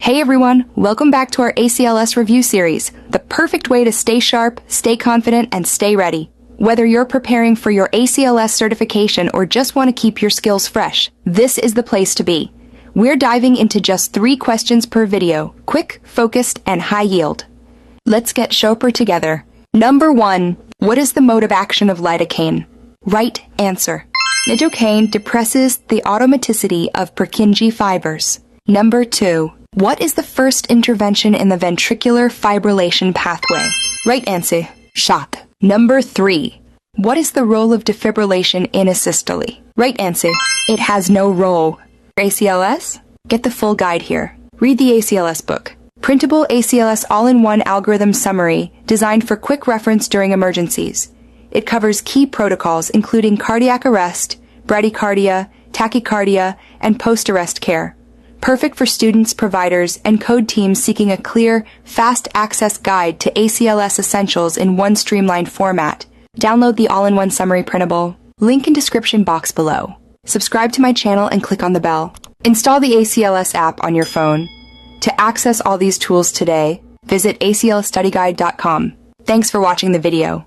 Hey everyone, welcome back to our ACLS review series, the perfect way to stay sharp, stay confident, and stay ready. Whether you're preparing for your ACLS certification or just want to keep your skills fresh, this is the place to be. We're diving into just 3 questions per video, quick, focused, and high yield. Let's get sharper together. Number 1. What is the mode of action of lidocaine? Right answer. Lidocaine depresses the automaticity of Purkinje fibers. Number 2. What is the first intervention in the ventricular fibrillation pathway? Right answer. Shock. Number 3. What is the role of defibrillation in asystole? Right answer. It has no role. ACLS? Get the full guide here. Read the ACLS book. Printable ACLS all-in-one algorithm summary designed for quick reference during emergencies. It covers key protocols including cardiac arrest, bradycardia, tachycardia, and post-arrest care. Perfect for students, providers, and code teams seeking a clear, fast-access guide to ACLS essentials in one streamlined format. Download the all-in-one summary printable. Link in description box below. Subscribe to my channel and click on the bell. Install the ACLS app on your phone. To access all these tools today, visit aclsstudyguide.com. Thanks for watching the video.